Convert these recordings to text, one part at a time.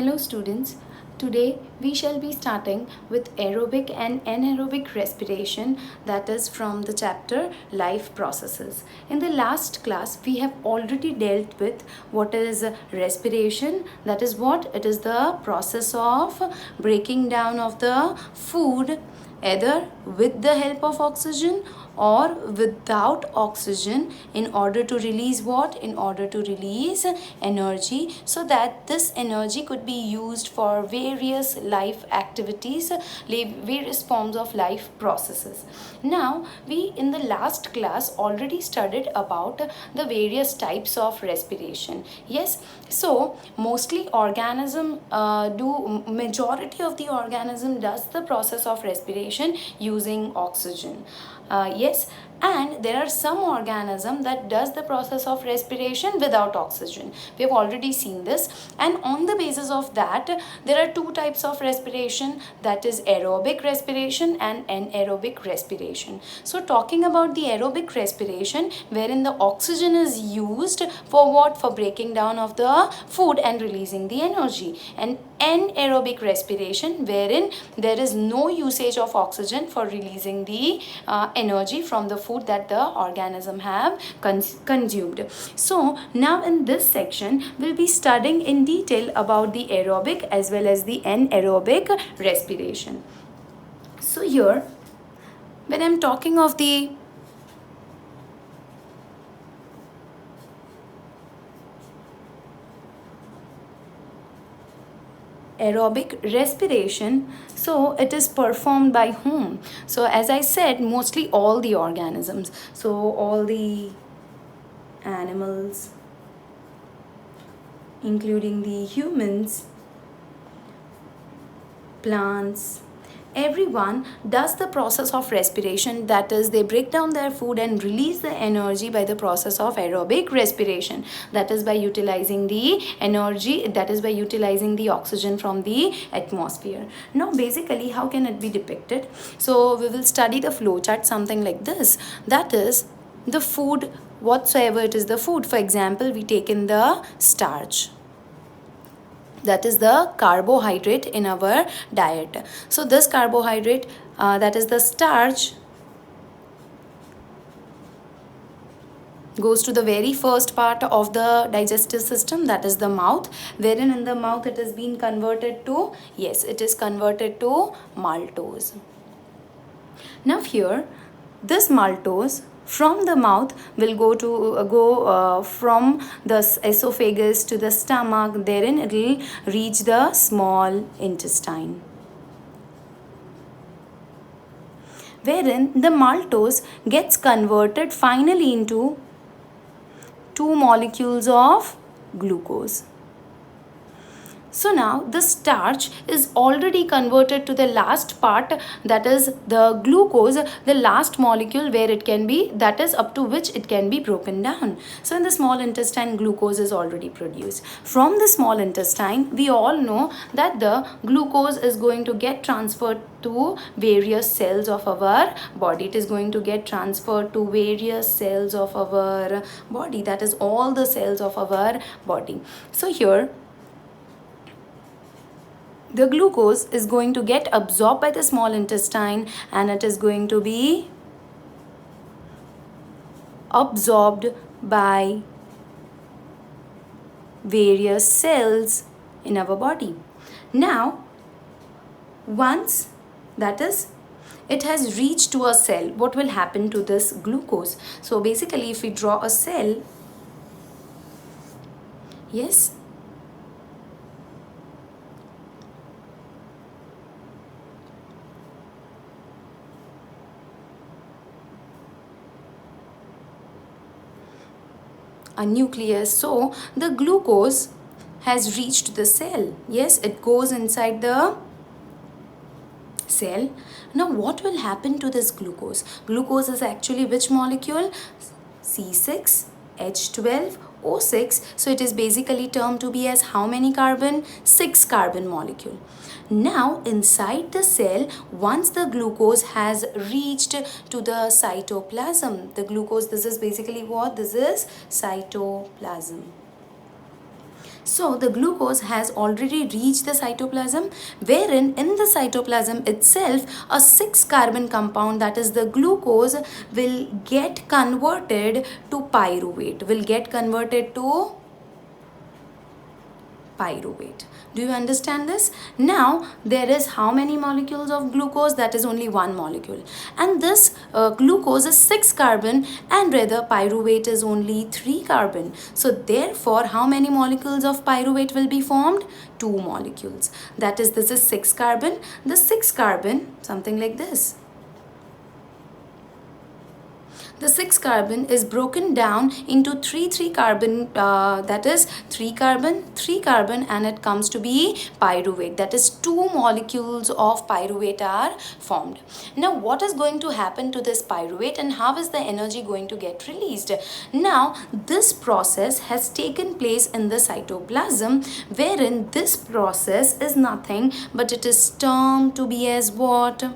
Hello students, today we shall be starting with aerobic and anaerobic respiration, that is from the chapter life processes. In the last class we have already dealt with what is respiration, that is what it is the process of breaking down of the food either with the help of oxygen or without oxygen in order to release what? In order to release energy, so that this energy could be used for various life activities, various forms of life processes. Now, we in the last class already studied about the various types of respiration. Yes, so mostly majority of the organism does the process of respiration using oxygen. Yes, and there are some organism that does the process of respiration without oxygen. We have already seen this, and on the basis of that there are two types of respiration, that is aerobic respiration and anaerobic respiration. So talking about the aerobic respiration, wherein the oxygen is used for what? For breaking down of the food and releasing the energy, and anaerobic respiration wherein there is no usage of oxygen for releasing the energy from the food that the organism have consumed. So now in this section we'll be studying in detail about the aerobic as well as the anaerobic respiration. So here, when I'm talking of the aerobic respiration, so it is performed by whom? So as I said, mostly all the organisms, so all the animals including the humans, plants, everyone does the process of respiration, that is they break down their food and release the energy by the process of aerobic respiration, that is by utilizing the energy, that is by utilizing the oxygen from the atmosphere. Now basically how can it be depicted? So we will study the flow chart something like this, that is the food, whatsoever it is the food. For example, we take in the starch, that is the carbohydrate in our diet. So this carbohydrate, that is the starch, goes to the very first part of the digestive system, that is the mouth, wherein in the mouth it is being converted to, yes, it is converted to maltose. Now here, this maltose from the mouth will go from the esophagus to the stomach, therein it will reach the small intestine, wherein the maltose gets converted finally into two molecules of glucose. So now the starch is already converted to the last part, that is the glucose, the last molecule where it can be, that is up to which it can be broken down. So in the small intestine glucose is already produced. From the small intestine we all know that the glucose is going to get transferred to various cells of our body. It is going to get transferred to various cells of our body, that is all the cells of our body. So here the glucose is going to get absorbed by the small intestine and it is going to be absorbed by various cells in our body. Now, once that is it has reached to a cell, what will happen to this glucose? So basically if we draw a cell, yes, a nucleus, so the glucose has reached the cell. Yes, it goes inside the cell. Now what will happen to this glucose? Glucose is actually which molecule? C6H12O6. So it is basically termed to be as how many carbon? 6 carbon molecule. Now inside the cell, once the glucose has reached to the cytoplasm, the glucose, this is basically what? This is cytoplasm. So the glucose has already reached the cytoplasm, wherein in the cytoplasm itself a 6 carbon compound, that is the glucose, will get converted to pyruvate, pyruvate. Do you understand this? Now there is how many molecules of glucose? That is only one molecule, and this glucose is 6 carbon, and rather pyruvate is only 3 carbon. So therefore how many molecules of pyruvate will be formed? 2 molecules. That is, this is 6 carbon, the 6 carbon, something like this. The 6 carbon is broken down into 3 carbon, that is 3 carbon, 3 carbon, and it comes to be pyruvate. That is 2 molecules of pyruvate are formed. Now what is going to happen to this pyruvate, and how is the energy going to get released? Now this process has taken place in the cytoplasm, wherein this process is nothing but it is termed to be as what?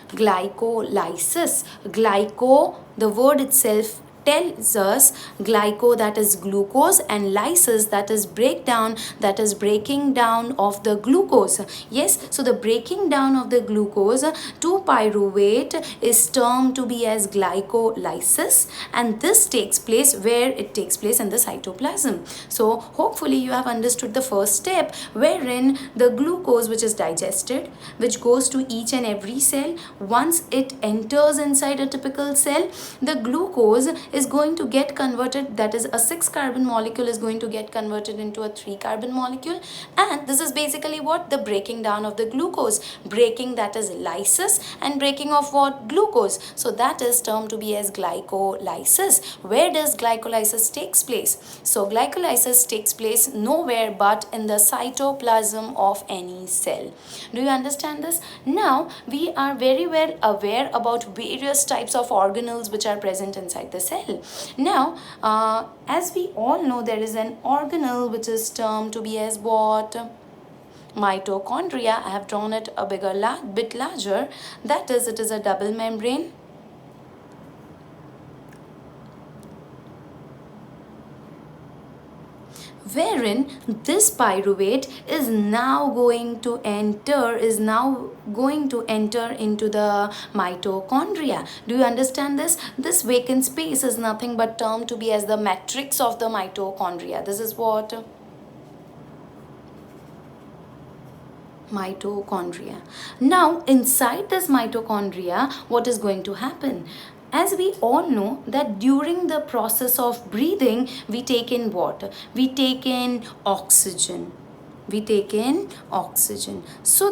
Glycolysis. The word itself tells us glyco, that is glucose, and lysis, that is breakdown, that is breaking down of the glucose. Yes, so the breaking down of the glucose to pyruvate is termed to be as glycolysis, and this takes place where? It takes place in the cytoplasm. So hopefully you have understood the first step, wherein the glucose, which is digested, which goes to each and every cell. Once it enters inside a typical cell, the glucose is going to get converted, that is a 6 carbon molecule is going to get converted into a 3 carbon molecule, and this is basically what? The breaking down of the glucose. Breaking, that is lysis, and breaking of what? Glucose. So that is termed to be as glycolysis. Where does glycolysis takes place? So glycolysis takes place nowhere but in the cytoplasm of any cell. Do you understand this? Now we are very well aware about various types of organelles which are present inside the cell. Now as we all know, there is an organelle which is termed to be as what? Mitochondria. I have drawn it a bit larger. That is, it is a double membrane, wherein this pyruvate is now going to enter into the mitochondria. Do you understand this? This vacant space is nothing but termed to be as the matrix of the mitochondria. This is what? Mitochondria. Now inside this mitochondria, what is going to happen? As we all know that during the process of breathing, we take in what? We take in oxygen. So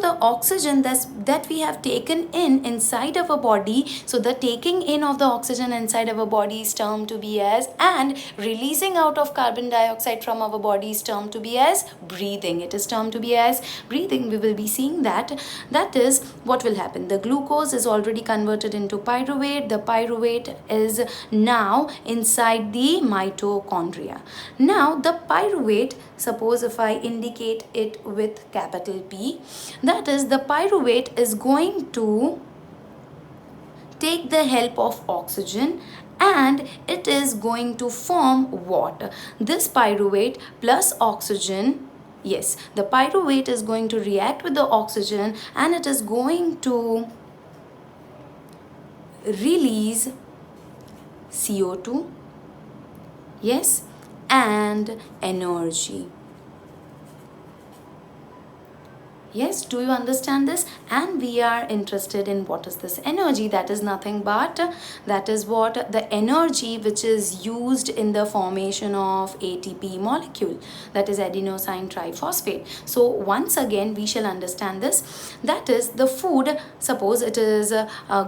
the oxygen that we have taken in inside of a body, so the taking in of the oxygen inside of a body is termed to be as, and releasing out of carbon dioxide from our body is termed to be as breathing. It is termed to be as breathing. We will be seeing that. That is what will happen. The glucose is already converted into pyruvate. The pyruvate is now inside the mitochondria. Now the pyruvate, suppose if I indicate it with capital P, that is, the pyruvate is going to take the help of oxygen, and it is going to form what? This pyruvate plus oxygen. Yes, the pyruvate is going to react with the oxygen, and it is going to release CO2, yes, and energy. Yes, do you understand this? And we are interested in what is this energy. That is nothing but, that is what? The energy which is used in the formation of ATP molecule, that is adenosine triphosphate. So once again we shall understand this. That is the food, suppose it is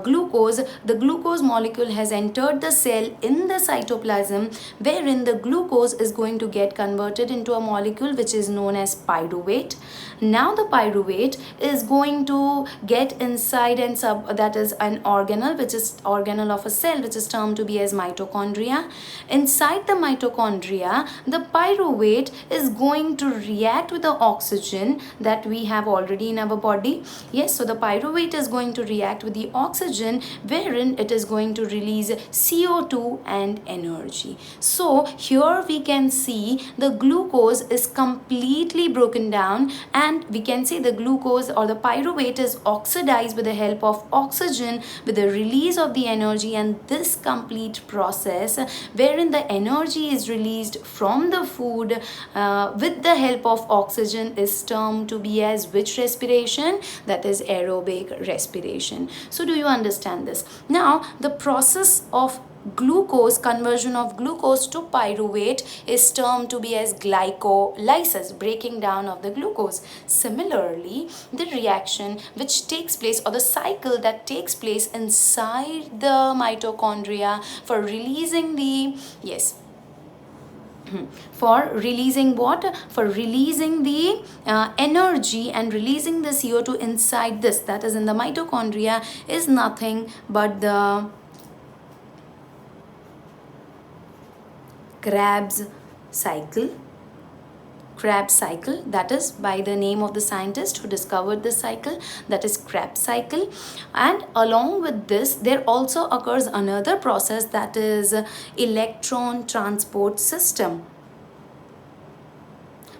glucose. The glucose molecule has entered the cell in the cytoplasm, wherein the glucose is going to get converted into a molecule which is known as pyruvate. Now the pyruvate pyruvate is going to get inside and that is an organelle, which is organelle of a cell, which is termed to be as mitochondria. Inside the mitochondria, the pyruvate is going to react with the oxygen that we have already in our body. Yes, so the pyruvate is going to react with the oxygen, wherein it is going to release CO2 and energy. So here we can see the glucose is completely broken down, and we can see the glucose or the pyruvate is oxidized with the help of oxygen with the release of the energy, and this complete process wherein the energy is released from the food with the help of oxygen is termed to be as which respiration? That is aerobic respiration. So do you understand this? Now the process of glucose, conversion of glucose to pyruvate, is termed to be as glycolysis, breaking down of the glucose. Similarly, the reaction which takes place, or the cycle that takes place inside the mitochondria for releasing the, yes, for releasing what? For releasing the energy and releasing the CO2 inside this, that is in the mitochondria, is nothing but the Krebs cycle. That is by the name of the scientist who discovered this cycle, that is Krebs cycle. And along with this, there also occurs another process, that is electron transport system,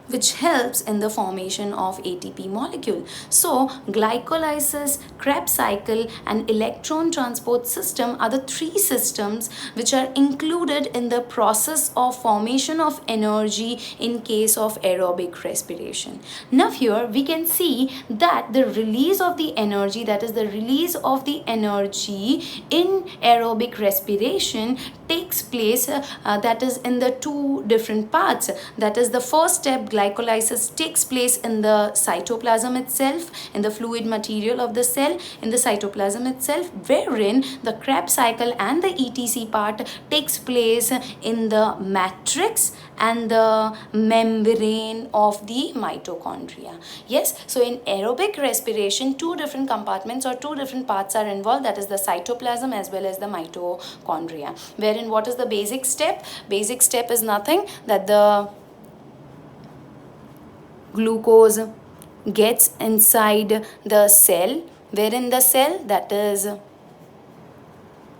which helps in the formation of ATP molecule. So glycolysis, Krebs cycle and electron transport system are the three systems which are included in the process of formation of energy in case of aerobic respiration. Now here we can see that the release of the energy, that is the release of the energy in aerobic respiration, takes place that is in the two different parts. That is, the first step, glycolysis, takes place in the cytoplasm itself, in the fluid material of the cell, in the cytoplasm itself, wherein the Krebs cycle and the ETC part takes place in the matrix and the membrane of the mitochondria. Yes, so in aerobic respiration, two different compartments or two different parts are involved, that is the cytoplasm as well as the mitochondria. Wherein what is the basic step? Basic step is nothing that the glucose gets inside the cell, wherein the cell, that is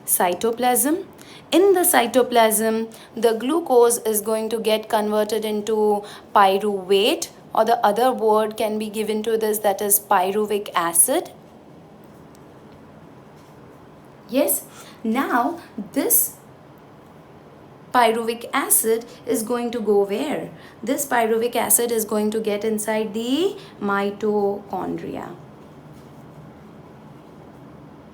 cytoplasm. In the cytoplasm, the glucose is going to get converted into pyruvate, or the other word can be given to this, that is pyruvic acid. Yes, now this pyruvic acid is going to go where? This pyruvic acid is going to get inside the mitochondria.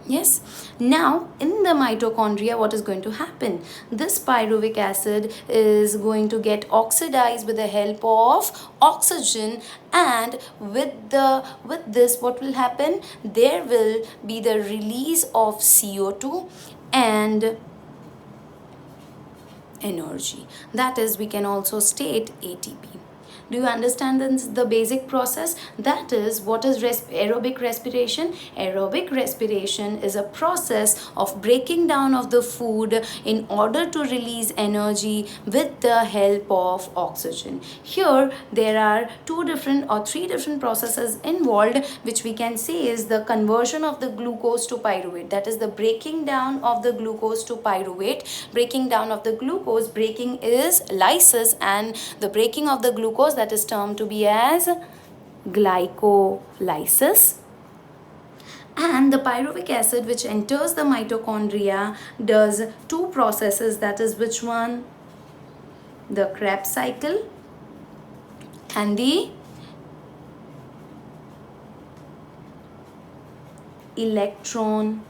Yes, now in the mitochondria, what is going to happen? This pyruvic acid is going to get oxidized with the help of oxygen, and with this what will happen? There will be the release of CO2 and energy. That is, we can also state ATP. Do you understand the basic process? That is, what is aerobic respiration? Aerobic respiration is a process of breaking down of the food in order to release energy with the help of oxygen. Here there are two different or three different processes involved, which we can say is the conversion of the glucose to pyruvate. That is the breaking down of the glucose to pyruvate. Breaking down of the glucose, breaking is lysis, and the breaking of the glucose, that is termed to be as glycolysis. And the pyruvic acid which enters the mitochondria does two processes, that is which one? The Krebs cycle and the electron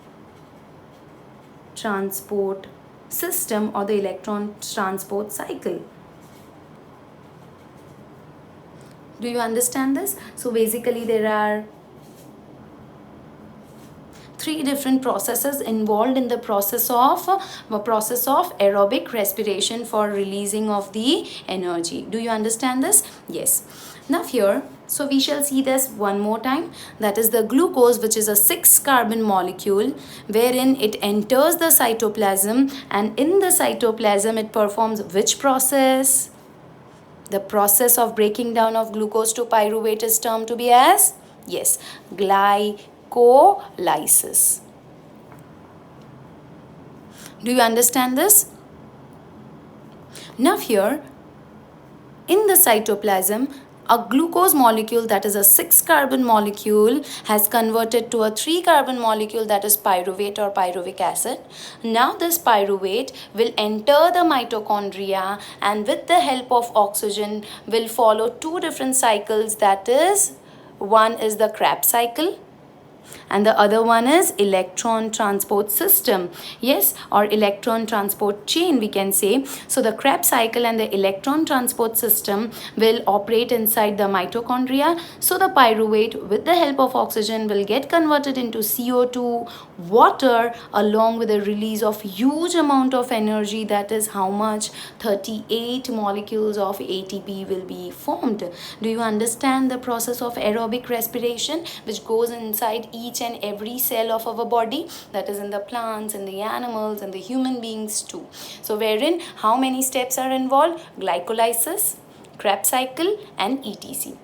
transport system, or the electron transport cycle. Do you understand this? So basically there are three different processes involved in the process of aerobic respiration for releasing of the energy. Do you understand this? Yes. Now here So we shall see this one more time. That is the glucose, which is a 6-carbon molecule wherein it enters the cytoplasm, and in the cytoplasm it performs which process? The process of breaking down of glucose to pyruvate is termed to be as, yes, glycolysis. Do you understand this? Now here, in the cytoplasm, a glucose molecule, that is a 6-carbon molecule, has converted to a 3-carbon molecule, that is pyruvate or pyruvic acid. Now this pyruvate will enter the mitochondria, and with the help of oxygen will follow two different cycles, that is, one is the Krebs cycle and the other one is electron transport system, yes, or electron transport chain we can say. So the Krebs cycle and the electron transport system will operate inside the mitochondria. So the pyruvate with the help of oxygen will get converted into CO2, water, along with the release of huge amount of energy, that is how much? 38 molecules of ATP will be formed. Do you understand the process of aerobic respiration which goes inside each and every cell of our body, that is in the plants, in the animals, and the human beings too? So wherein how many steps are involved? Glycolysis, Krebs cycle, and etc.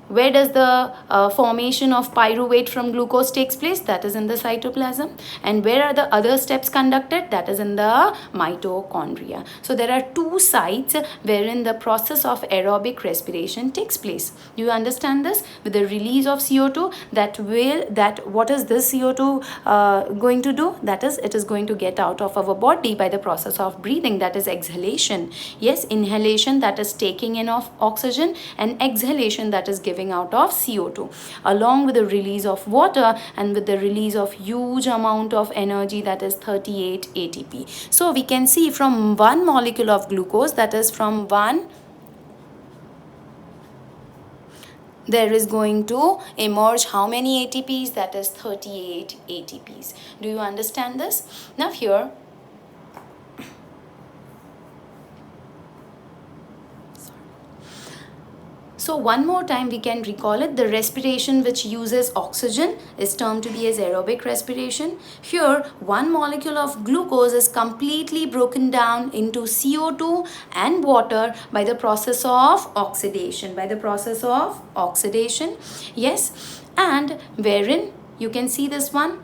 Where does the formation of pyruvate from glucose takes place? That is in the cytoplasm. And where are the other steps conducted? That is in the mitochondria. So there are two sites wherein the process of aerobic respiration takes place. Do you understand this? With the release of CO2, what is this CO2 going to do? That is, it is going to get out of our body by the process of breathing, that is exhalation. Yes, inhalation, that is taking in of oxygen, and exhalation, that is giving out of CO2, along with the release of water and with the release of huge amount of energy, that is 38 ATP. So we can see from one molecule of glucose, that is from one, there is going to emerge how many ATPs? That is 38 ATPs. Do you understand this? Now here, so one more time we can recall it. The respiration which uses oxygen is termed to be as aerobic respiration. Here one molecule of glucose is completely broken down into CO2 and water by the process of oxidation. Yes, and wherein you can see this one.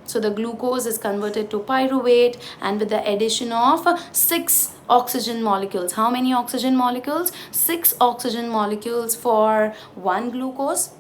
So the glucose is converted to pyruvate, and with the addition of 6 oxygen molecules. How many oxygen molecules? 6 oxygen molecules for one glucose.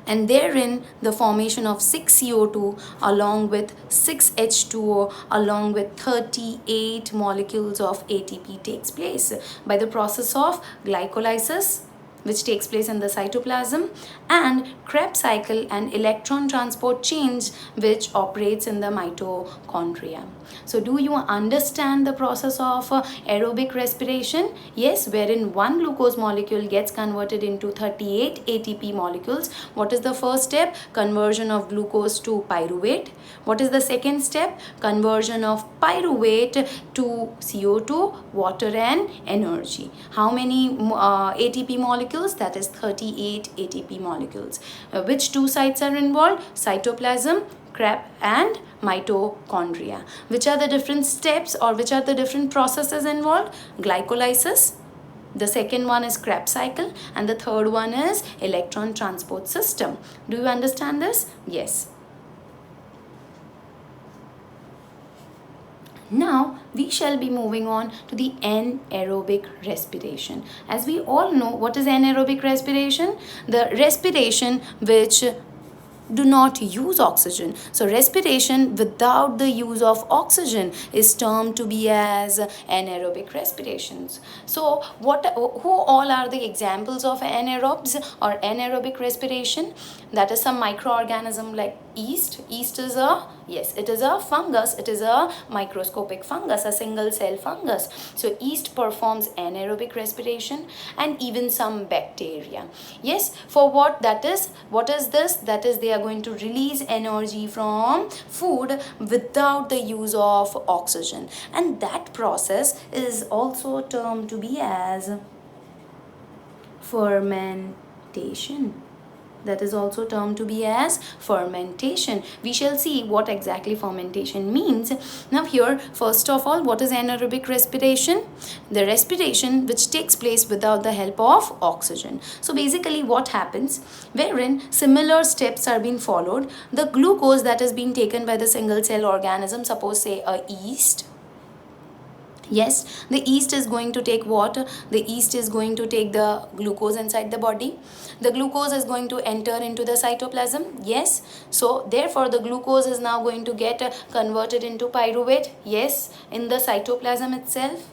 And therein the formation of 6 CO2 along with 6 H2O along with 38 molecules of ATP takes place by the process of glycolysis, which takes place in the cytoplasm, and Krebs cycle and electron transport chains, which operates in the mitochondria. So do you understand the process of aerobic respiration? Yes, wherein one glucose molecule gets converted into 38 ATP molecules. What is the first step? Conversion of glucose to pyruvate. What is the second step? Conversion of pyruvate to CO2, water, and energy. How many ATP molecules? That is 38 ATP molecules. Which two sites are involved? Cytoplasm, Krebs, and mitochondria. Which are the different steps or which are the different processes involved? Glycolysis. The second one is Krebs cycle, and the third one is electron transport system. Do you understand this? Yes. Now we shall be moving on to the anaerobic respiration. As we all know, what is anaerobic respiration? The respiration which do not use oxygen. So respiration without the use of oxygen is termed to be as anaerobic respirations. So who all are the examples of anaerobes or anaerobic respiration? That is some microorganism like yeast. Yeast is it is a fungus. It is a microscopic fungus, a single cell fungus. So yeast performs anaerobic respiration, and even some bacteria. Yes, for what is this? That is, they are going to release energy from food without the use of oxygen, and that process is also termed to be as fermentation. fermentation. That is also termed to be as fermentation. We shall see what exactly fermentation means. Now here, first of all, what is anaerobic respiration? The respiration which takes place without the help of oxygen. So basically what happens, wherein similar steps are being followed, the glucose that is being taken by the single cell organism, suppose say a yeast. Yes, the yeast is going to take what? The yeast is going to take the glucose inside the body. The glucose is going to enter into the cytoplasm. Yes, so therefore the glucose is now going to get converted into pyruvate. Yes, in the cytoplasm itself.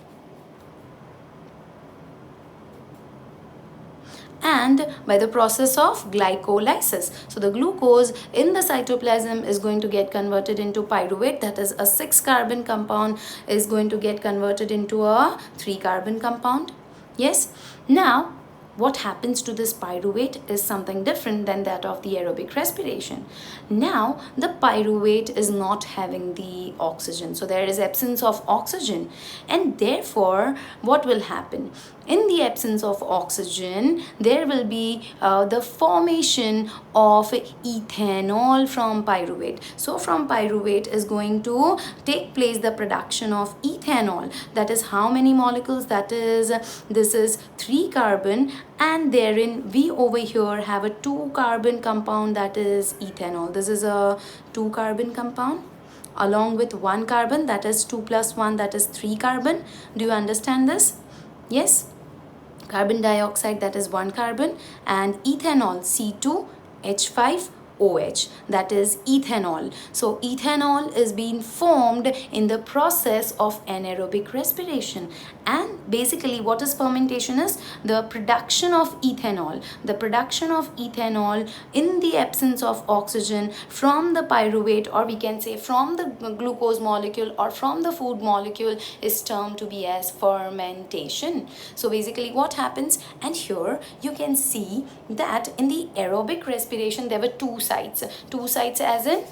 And by the process of glycolysis. So the glucose in the cytoplasm is going to get converted into pyruvate, that is a 6-carbon compound is going to get converted into a 3-carbon compound. Yes, now what happens to this pyruvate is something different than that of the aerobic respiration. Now the pyruvate is not having the oxygen, so there is absence of oxygen, and therefore what will happen? In the absence of oxygen, there will be the formation of ethanol from pyruvate. So from pyruvate is going to take place the production of ethanol. That is how many molecules? That is, this is 3 carbon, and therein we over here have a 2-carbon compound, that is ethanol. This is a 2-carbon compound along with 1 carbon, that is 2 plus 1, that is 3 carbon. Do you understand this? Yes. Carbon dioxide, that is 1 carbon, and ethanol, C2H5OH, that is ethanol. So ethanol is being formed in the process of anaerobic respiration. And basically what is fermentation is the production of ethanol. The production of ethanol in the absence of oxygen from the pyruvate, or we can say from the glucose molecule or from the food molecule, is termed to be as fermentation. So basically what happens, and here you can see that in the aerobic respiration there were two sites as in,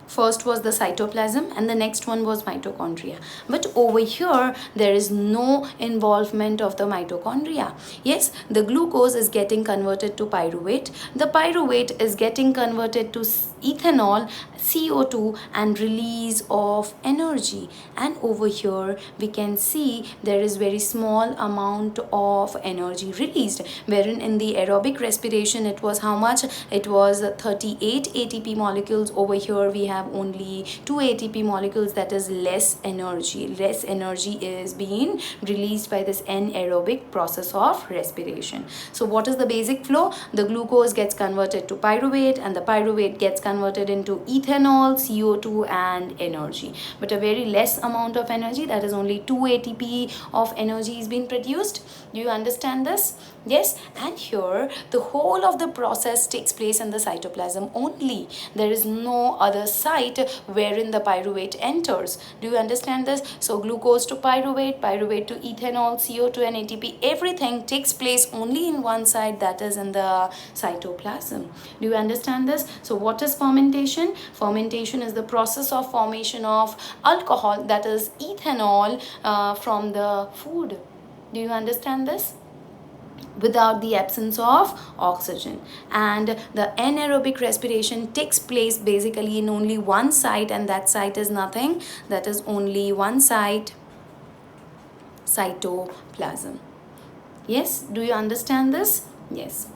first was the cytoplasm and the next one was mitochondria. But over here there is no involvement of the mitochondria. Yes, the glucose is getting converted to pyruvate. The pyruvate is getting converted to ethanol, CO2, and release of energy. And over here we can see there is very small amount of energy released, wherein in the aerobic respiration it was how much? It was 38 ATP molecules. Over here we have only 2 ATP molecules, that is less energy. Less energy is being released by this anaerobic process of respiration. So what is the basic flow? The glucose gets converted to pyruvate, and the pyruvate gets converted into ethanol, CO2, and energy. But a very less amount of energy, that is only 2 ATP of energy is being produced. Do you understand this? Yes, and here the whole of the process takes place in the cytoplasm only. There is no other site wherein the pyruvate enters. Do you understand this? So glucose to pyruvate, pyruvate to ethanol, CO2 and ATP, everything takes place only in one site, that is in the cytoplasm. Do you understand this? So what is fermentation? Fermentation is the process of formation of alcohol, that is ethanol, from the food. Do you understand this? Without the absence of oxygen. And the anaerobic respiration takes place basically in only one site, and that site is nothing, that is only one site, cytoplasm. Yes, do you understand this? Yes.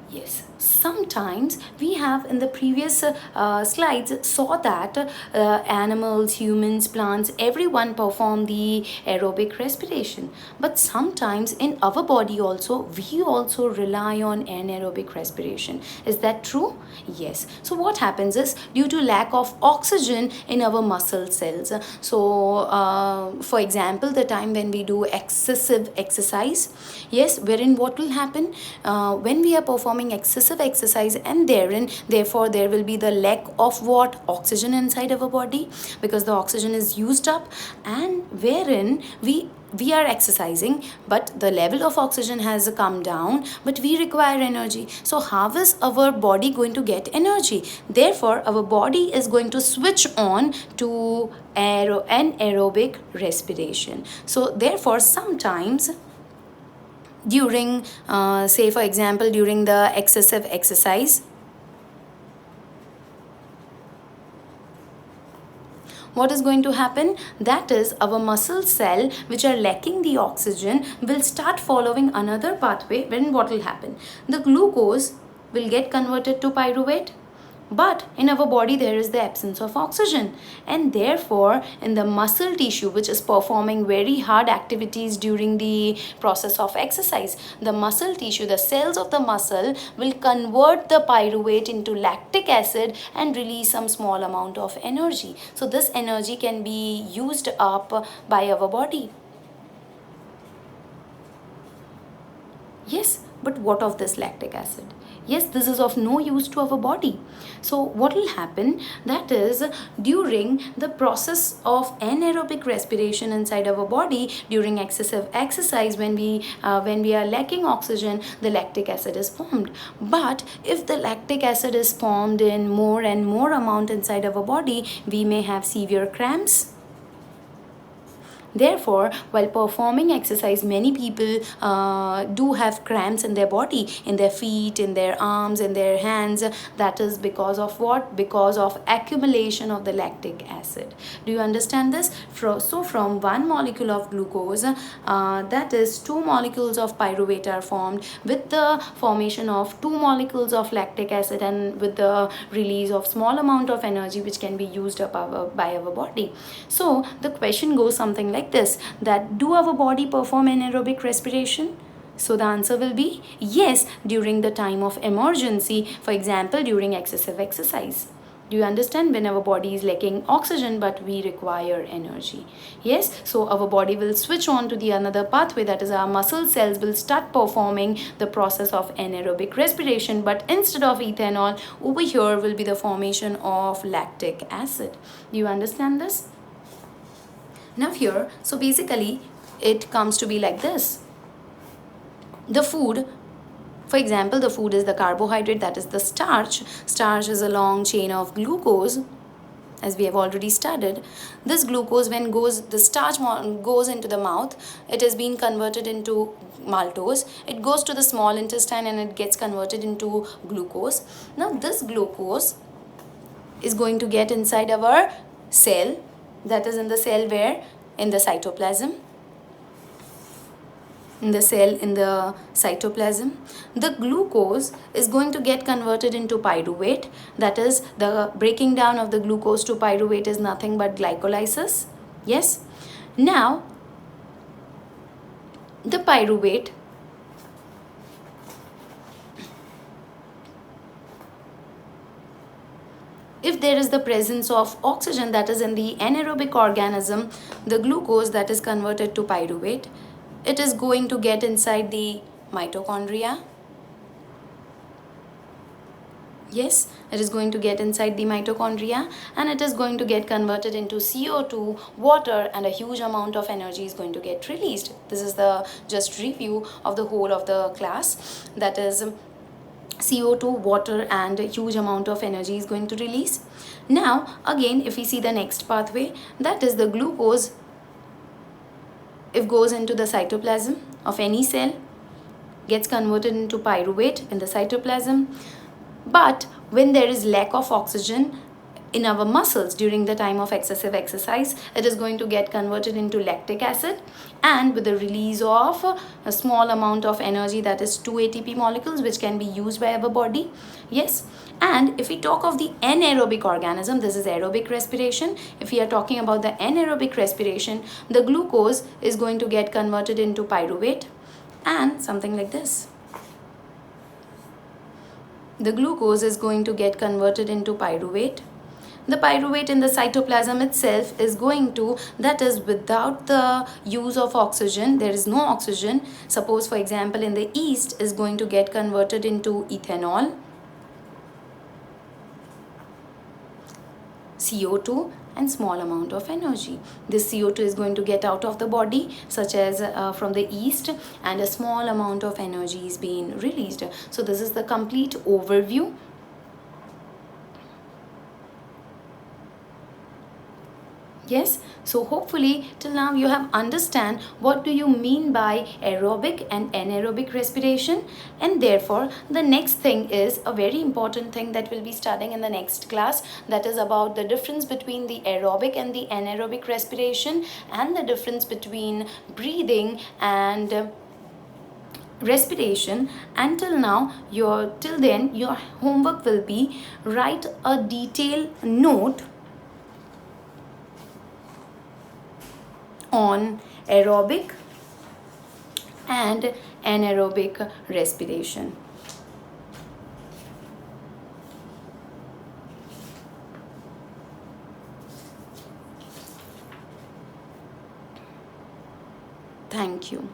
Yes, sometimes we have in the previous slides saw that animals, humans, plants, everyone perform the aerobic respiration. But sometimes in our body also, we also rely on anaerobic respiration. Is that true? Yes. So what happens is, due to lack of oxygen in our muscle cells. So for example, the time when we do excessive exercise, yes, wherein what will happen when we are performing excessive exercise, and therefore there will be the lack of what? Oxygen inside our body, because the oxygen is used up, and wherein we we are exercising, but the level of oxygen has come down, but we require energy. So how is our body going to get energy? Therefore, our body is going to switch on to anaerobic respiration. So therefore, sometimes during, say for example, during the excessive exercise, what is going to happen? That is, our muscle cell which are lacking the oxygen will start following another pathway. When what will happen? The glucose will get converted to pyruvate, but in our body there is the absence of oxygen, and therefore in the muscle tissue which is performing very hard activities during the process of exercise, the muscle tissue, the cells of the muscle will convert the pyruvate into lactic acid and release some small amount of energy. So this energy can be used up by our body. Yes, but what of this lactic acid? Yes, this is of no use to our body. So what will happen? That is, during the process of anaerobic respiration inside our body, during excessive exercise, when we are lacking oxygen, the lactic acid is formed. But if the lactic acid is formed in more and more amount inside our body, we may have severe cramps. Therefore, while performing exercise, many people do have cramps in their body, in their feet, in their arms, in their hands. That is because of what? Because of accumulation of the lactic acid. Do you understand this? So from one molecule of glucose, that is, two molecules of pyruvate are formed with the formation of two molecules of lactic acid, and with the release of small amount of energy which can be used up by our body. So the question goes something like this, that do our body perform anaerobic respiration? So the answer will be yes, during the time of emergency, for example during excessive exercise. Do you understand? When our body is lacking oxygen but we require energy. Yes, so our body will switch on to the another pathway, that is, our muscle cells will start performing the process of anaerobic respiration, but instead of ethanol, over here will be the formation of lactic acid. Do you understand this? Now here, so basically it comes to be like this. The food, for example, the food is the carbohydrate, that is the starch. Starch is a long chain of glucose, as we have already studied. This glucose, when the starch goes into the mouth, it is being converted into maltose. It goes to the small intestine and it gets converted into glucose. Now this glucose is going to get inside our cell, that is in the cell where? In the cytoplasm. In the cell, in the cytoplasm, the glucose is going to get converted into pyruvate. That is, the breaking down of the glucose to pyruvate is nothing but glycolysis. Yes. Now, the pyruvate if there is the presence of oxygen, that is in the anaerobic organism, the glucose that is converted to pyruvate, it is going to get inside the mitochondria. Yes, it is going to get inside the mitochondria, and it is going to get converted into CO2, water, and a huge amount of energy is going to get released. This is the just review of the whole of the class. That is, CO2, water, and a huge amount of energy is going to release. Now again, if we see the next pathway, that is the glucose, if goes into the cytoplasm of any cell, gets converted into pyruvate in the cytoplasm. But when there is lack of oxygen in our muscles during the time of excessive exercise, it is going to get converted into lactic acid, and with the release of a small amount of energy, that is 2 ATP molecules, which can be used by our body. Yes. And if we talk of the anaerobic organism, this is aerobic respiration. If we are talking about the anaerobic respiration, the glucose is going to get converted into pyruvate and something like this. The glucose is going to get converted into pyruvate. The pyruvate in the cytoplasm itself is going to, that is, without the use of oxygen, there is no oxygen. Suppose for example in the yeast is going to get converted into ethanol, CO2, and small amount of energy. This CO2 is going to get out of the body, such as from the east, and a small amount of energy is being released. So this is the complete overview. Yes, so hopefully till now you have understand what do you mean by aerobic and anaerobic respiration, and therefore the next thing is a very important thing that we'll be studying in the next class, that is about the difference between the aerobic and the anaerobic respiration, and the difference between breathing and respiration. Until now, till then your homework will be write a detailed note on aerobic and anaerobic respiration. Thank you.